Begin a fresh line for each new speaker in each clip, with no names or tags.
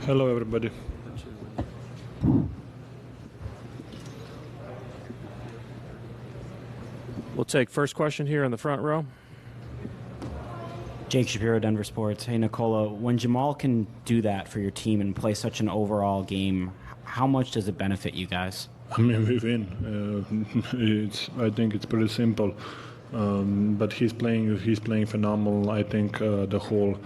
Hello, everybody.
We'll take first question here in the front row.
Jake Shapiro, Denver Sports. Hey, Nikola, when Jamal can do that for your team and play such an overall game, how much does it benefit you guys?
I mean, we win. I think it's pretty simple. But he's playing phenomenal. I think the whole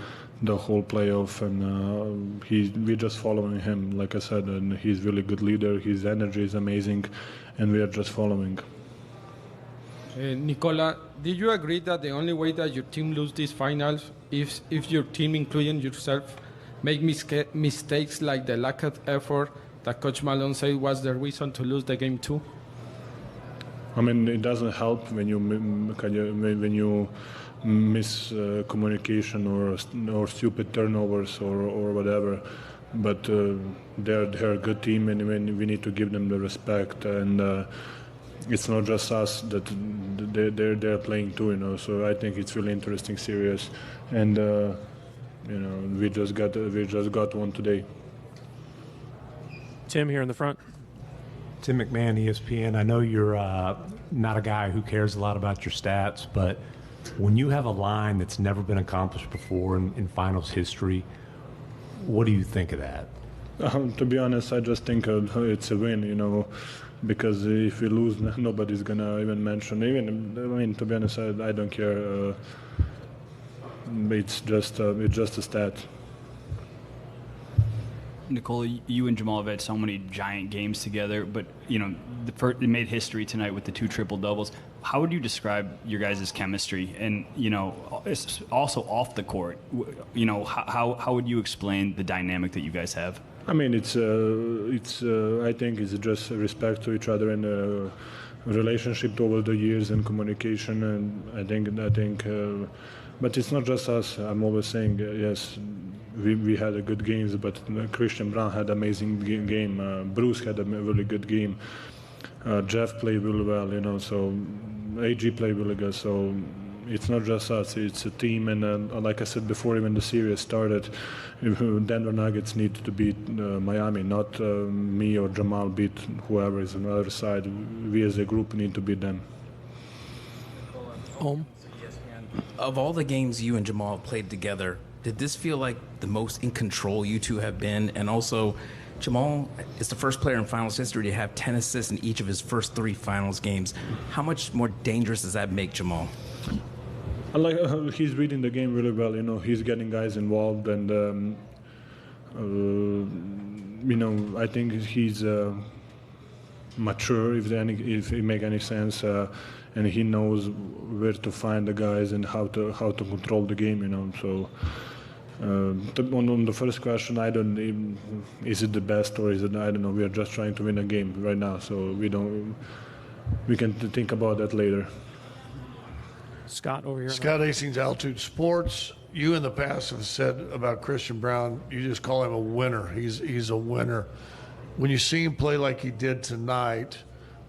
playoff, and we're just following him. Like I said, and he's really good leader. His energy is amazing, and we are just following.
Nikola, did you agree that the only way that your team lose these finals is if your team, including yourself, make mistakes like the lack of effort that Coach Malone said was the reason to lose the game too?
I mean, it doesn't help when you miss communication or stupid turnovers or whatever. But they're a good team, and we need to give them the respect. And it's not just us that they're playing too, you know. So I think it's really interesting series, and we just got one today.
Tim here in the front.
Tim McMahon, ESPN. I know you're not a guy who cares a lot about your stats, but when you have a line that's never been accomplished before in finals history, what do you think of that?
To be honest, I just think it's a win, you know, because if we lose, nobody's gonna even mention. To be honest, I don't care. It's just a stat.
Nikola, you and Jamal have had so many giant games together, but it made history tonight with the 2 triple doubles. How would you describe your guys' chemistry? And it's also off the court. How would you explain the dynamic that you guys have?
I mean, I think it's just respect to each other and a relationship over the years and communication. And I think, but it's not just us. I'm always saying yes. We had a good games, but Christian Brown had an amazing game. Bruce had a really good game. Jeff played really well, so AG played really good. So it's not just us; it's a team. And like I said before, even the series started, Denver Nuggets need to beat Miami, not me or Jamal beat whoever is on the other side. We as a group need to beat them.
Of all the games you and Jamal played together, did this feel like the most in control you two have been? And also, Jamal is the first player in finals history to have 10 assists in each of his first 3 finals games. How much more dangerous does that make Jamal?
He's reading the game really well. He's getting guys involved, and I think he's mature, if it makes any sense, and he knows where to find the guys and how to control the game. So. On the first question, is it the best or is it? I don't know. We are just trying to win a game right now, so we can think about that later.
Scott over here.
Scott Hastings, Altitude Sports. You in the past have said about Christian Brown, you just call him a winner. He's a winner. When you see him play like he did tonight,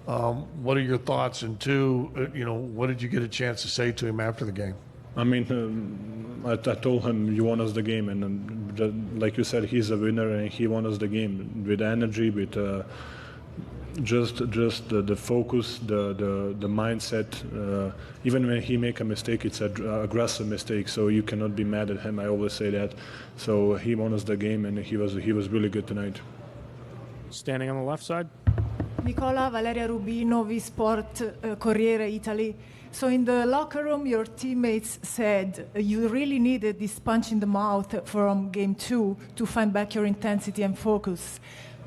what are your thoughts? And 2, what did you get a chance to say to him after the game?
I mean, I told him you won us the game, and like you said, he's a winner, and he won us the game with energy, with just the focus, the mindset. Even when he make a mistake, it's an aggressive mistake, so you cannot be mad at him. I always say that. So he won us the game, and he was really good tonight.
Standing on the left side.
Nicola, Valeria Rubino, V-Sport, Corriere Italy. So in the locker room, your teammates said you really needed this punch in the mouth from Game 2 to find back your intensity and focus.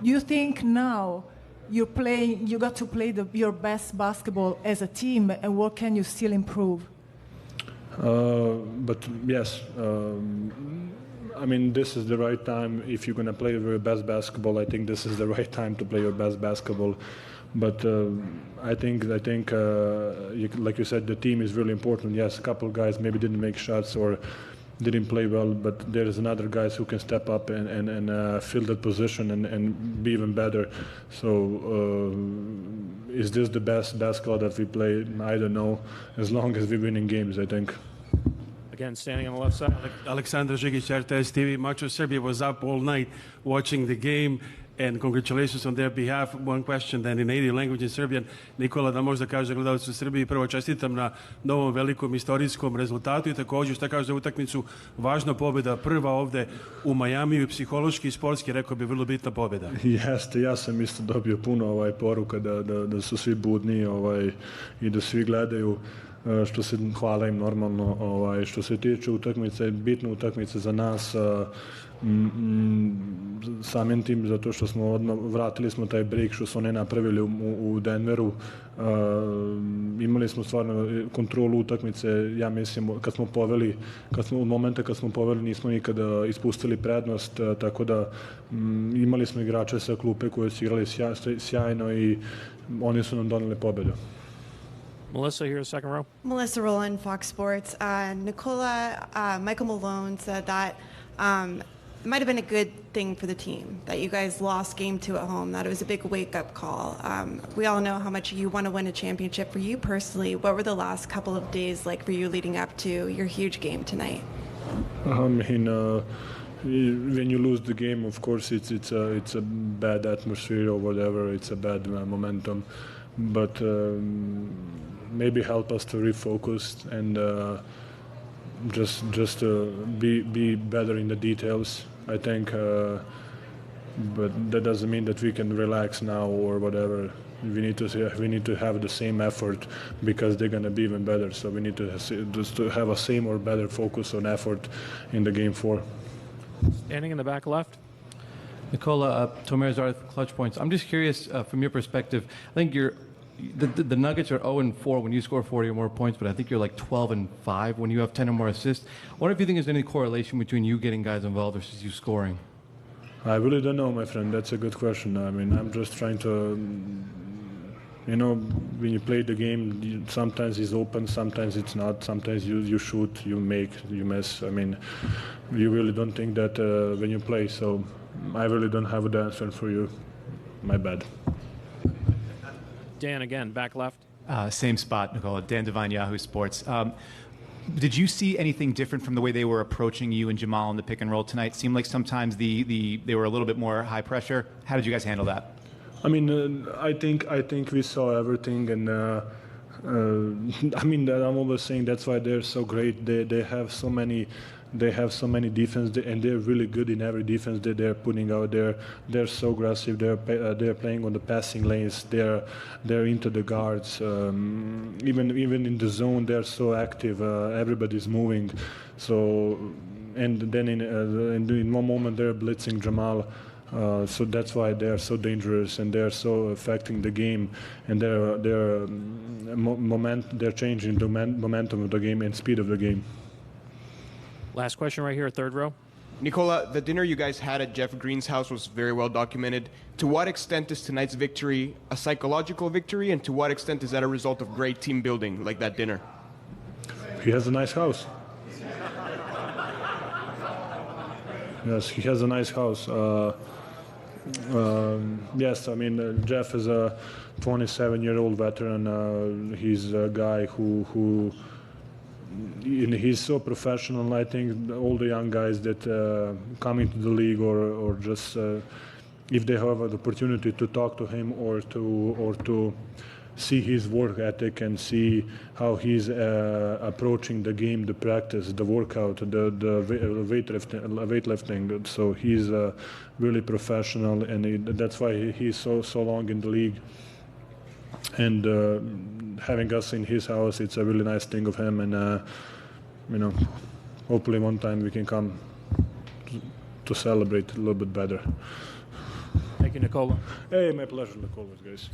Do you think now you got to play your best basketball as a team, and what can you still improve?
But yes, I mean, this is the right time. If you're going to play your best basketball, I think this is the right time to play your best basketball. But I think, like you said, the team is really important. Yes, a couple of guys maybe didn't make shots or didn't play well, but there's another guys who can step up and fill that position and be even better. So is this the best basketball that we play? I don't know. As long as we're winning games, I think.
Again, standing on the left side.
Aleksandar Žigić, RTS TV. Much of Serbia was up all night watching the game, and congratulations on their behalf. One question then in native language in Serbian. Nikola, da možda kaže gledalcu u Srbiji, prvo čestitam na novom velikom istorijskom rezultatu i također šta kaže za utakmicu, važna pobjeda, prva ovde u Majamiju, psihološki i sportski, rekao bi, vrlo bitna pobjeda.
Jeste, ja sam isto dobio puno poruka da su svi budni i da svi gledaju. Što se hvala im normalno, što se tiče utakmice, bitna utakmica za nas, samim tim zato što smo vratili smo taj break što su oni napravili u Denveru, imali smo stvarno kontrolu utakmice, ja mislim od momenta kad smo poveli nismo nikada ispustili prednost, tako da imali smo igrače sa klupe koji su igrali sjajno i oni su nam doneli pobedu.
Melissa here, second row.
Melissa Rowland, Fox Sports. Michael Malone said that it might have been a good thing for the team that you guys lost game 2 at home, that it was a big wake-up call. We all know how much you want to win a championship. For you personally, what were the last couple of days like for you leading up to your huge game tonight?
I mean, when you lose the game, of course, it's a bad atmosphere or whatever. It's a bad momentum, but maybe help us to refocus and just be better in the details. I think, but that doesn't mean that we can relax now or whatever. We need to have the same effort because they're going to be even better. So we need to just to have a same or better focus on effort in the game 4.
Standing in the back left.
Nikola, Tomer Zarth, Clutch Points. I'm just curious from your perspective. I think the Nuggets are 0-4 when you score 40 or more points, but I think you're like 12-5 when you have 10 or more assists. I wonder if you think there's any correlation between you getting guys involved versus you scoring.
I really don't know, my friend. That's a good question. I mean, I'm just trying to, when you play the game, sometimes it's open, sometimes it's not. Sometimes you shoot, you make, you miss. I mean, you really don't think that when you play. So I really don't have the answer for you. My bad.
Dan again, back left.
Same spot, Nikola. Dan Devine, Yahoo Sports. Did you see anything different from the way they were approaching you and Jamal in the pick and roll tonight? Seemed like sometimes they were a little bit more high pressure. How did you guys handle that?
I mean, I think we saw everything, and I mean, I'm always saying that's why they're so great. They have so many defense, and they're really good in every defense that they're putting out there. They're so aggressive. They're playing on the passing lanes. They're into the guards. Even in the zone, they're so active. Everybody's moving. So, and then in one moment they're blitzing Jamal. So that's why they're so dangerous and they're so affecting the game, and they're changing the momentum of the game and speed of the game.
Last question right here, third row.
Nikola, the dinner you guys had at Jeff Green's house was very well documented. To what extent is tonight's victory a psychological victory, and to what extent is that a result of great team building, like that dinner?
He has a nice house. Yes, he has a nice house. Yes, I mean, Jeff is a 27-year-old veteran. He's a guy who he's so professional. I think all the young guys that come into the league or just if they have the opportunity to talk to him or to see his work ethic and see how he's approaching the game, the practice, the workout, the weightlifting. So he's really professional, and that's why he's so long in the league. And having us in his house, it's a really nice thing of him, and hopefully one time we can come to celebrate a little bit better.
Thank you, Nikola.
Hey, my pleasure, Nikola, guys.